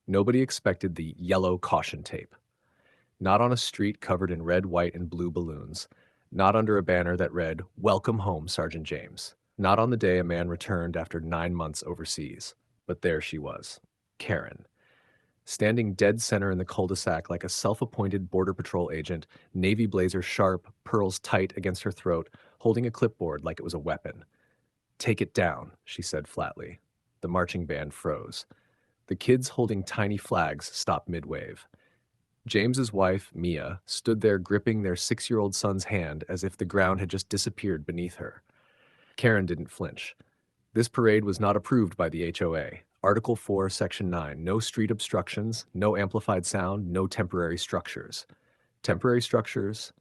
Nobody expected the yellow caution tape. Not on a street covered in red, white, and blue balloons. Not under a banner that read, "Welcome home, Sergeant James." Not on the day a man returned after 9 months overseas. But there she was, Karen, standing dead center in the cul-de-sac like a self-appointed Border Patrol agent, navy blazer sharp, pearls tight against her throat, holding a clipboard like it was a weapon. "Take it down," she said flatly. The marching band froze. The kids holding tiny flags stopped mid-wave. James's wife, Mia, stood there gripping their 6-year-old son's hand as if the ground had just disappeared beneath her. Karen didn't flinch. This parade was not approved by the HOA. Article 4, Section 9, no street obstructions, no amplified sound, no temporary structures. Temporary structures?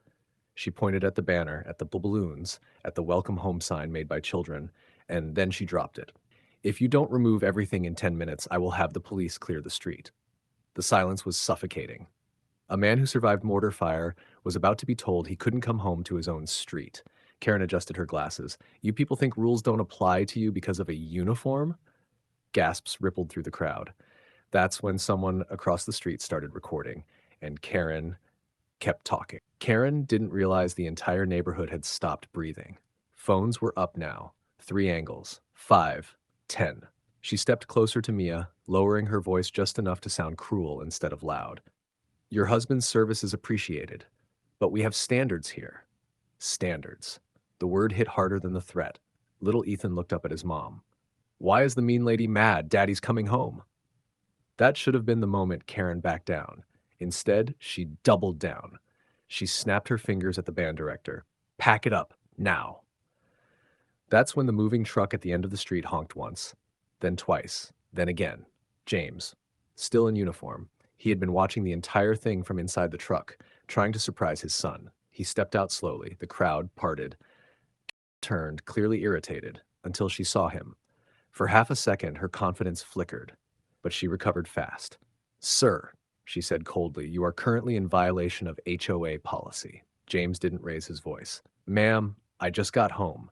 She pointed at the banner, at the balloons, at the welcome home sign made by children, and then she dropped it. "If you don't remove everything in 10 minutes, I will have the police clear the street." The silence was suffocating. A man who survived mortar fire was about to be told he couldn't come home to his own street. Karen adjusted her glasses. "You people think rules don't apply to you because of a uniform?" Gasps rippled through the crowd. That's when someone across the street started recording, and Karen kept talking. Karen didn't realize the entire neighborhood had stopped breathing. Phones were up now. 3 angles. 5. 10. She stepped closer to Mia, lowering her voice just enough to sound cruel instead of loud. "Your husband's service is appreciated, but we have standards here." Standards. The word hit harder than the threat. Little Ethan looked up at his mom. "Why is the mean lady mad? Daddy's coming home." That should have been the moment Karen backed down. Instead, she doubled down. She snapped her fingers at the band director. "Pack it up, now." That's when the moving truck at the end of the street honked once, then twice, then again. James, still in uniform. He had been watching the entire thing from inside the truck, trying to surprise his son. He stepped out slowly. The crowd parted, turned, clearly irritated, until she saw him. For half a second, her confidence flickered, but she recovered fast. "Sir," she said coldly, "you are currently in violation of HOA policy." James didn't raise his voice. "Ma'am, I just got home."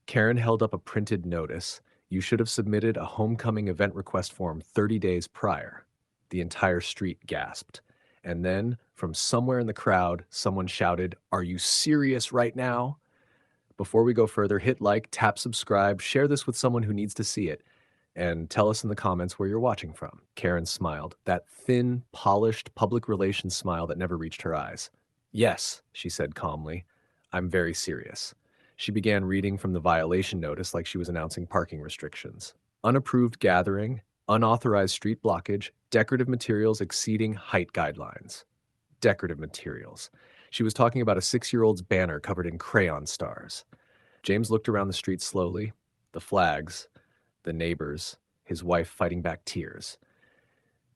Karen held up a printed notice. "You should have submitted a homecoming event request form 30 days prior." The entire street gasped. And then, from somewhere in the crowd, someone shouted, "Are you serious right now?" Before we go further, hit like, tap subscribe, share this with someone who needs to see it, and tell us in the comments where you're watching from. Karen smiled, that thin, polished public relations smile that never reached her eyes. "Yes," she said calmly, "I'm very serious." She began reading from the violation notice like she was announcing parking restrictions. "Unapproved gathering, unauthorized street blockage, decorative materials exceeding height guidelines." Decorative materials. She was talking about a 6-year-old's banner covered in crayon stars. James looked around the street slowly. The flags, the neighbors, his wife fighting back tears.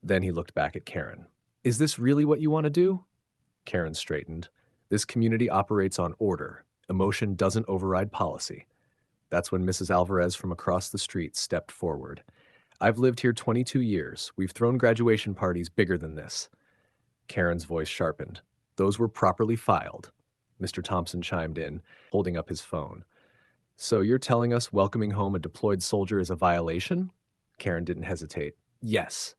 Then he looked back at Karen. "Is this really what you want to do?" Karen straightened. "This community operates on order. Emotion doesn't override policy." That's when Mrs. Alvarez from across the street stepped forward. "I've lived here 22 years. We've thrown graduation parties bigger than this." Karen's voice sharpened. "Those were properly filed." Mr. Thompson chimed in, holding up his phone. "So you're telling us welcoming home a deployed soldier is a violation?" Karen didn't hesitate. "Yes."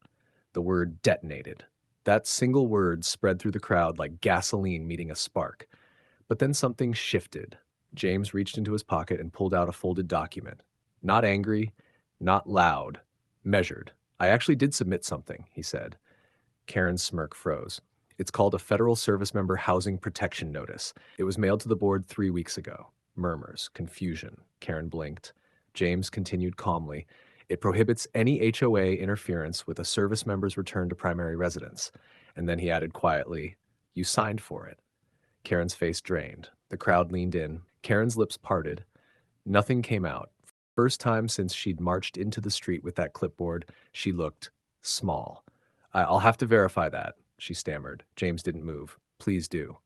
The word detonated. That single word spread through the crowd like gasoline meeting a spark. But then something shifted. James reached into his pocket and pulled out a folded document. Not angry, not loud, measured. "I actually did submit something," he said. Karen's smirk froze. "It's called a Federal Service Member Housing Protection Notice. It was mailed to the board 3 weeks ago." Murmurs, confusion. Karen blinked. James continued calmly. "It prohibits any HOA interference with a service member's return to primary residence." And then he added quietly, "You signed for it." Karen's face drained. The crowd leaned in. Karen's lips parted. Nothing came out. First time since she'd marched into the street with that clipboard, she looked small. "I'll have to verify that," she stammered. James didn't move. "Please do."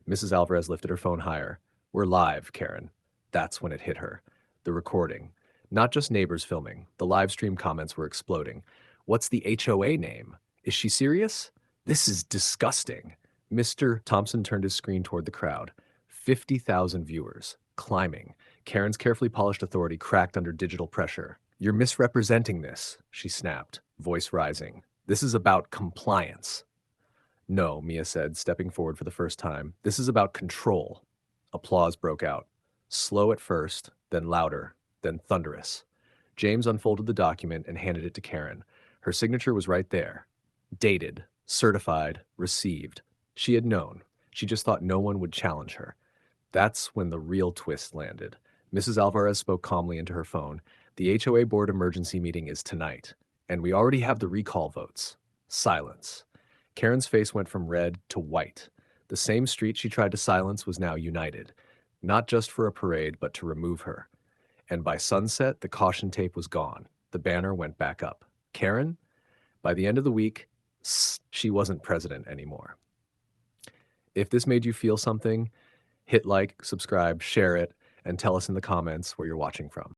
Mrs. Alvarez lifted her phone higher. "We're live, Karen." That's when it hit her. The recording. Not just neighbors filming. The live stream comments were exploding. "What's the HOA name? Is she serious? This is disgusting." Mr. Thompson turned his screen toward the crowd. 50,000 viewers. Climbing. Karen's carefully polished authority cracked under digital pressure. "You're misrepresenting this," she snapped, voice rising. This is about compliance. No, Mia said, stepping forward for the first time. This is about control. Applause broke out. Slow at first, then louder, then thunderous. James unfolded the document and handed it to Karen. Her signature was right there. Dated, certified, received. She had known. She just thought no one would challenge her. That's when the real twist landed. Mrs. Alvarez spoke calmly into her phone. The HOA board emergency meeting is tonight, and we already have the recall votes. Silence. Karen's face went from red to white. The same street she tried to silence was now united, not just for a parade, but to remove her. And by sunset, the caution tape was gone. The banner went back up. Karen, by the end of the week, she wasn't president anymore. If this made you feel something, hit like, subscribe, share it, and tell us in the comments where you're watching from.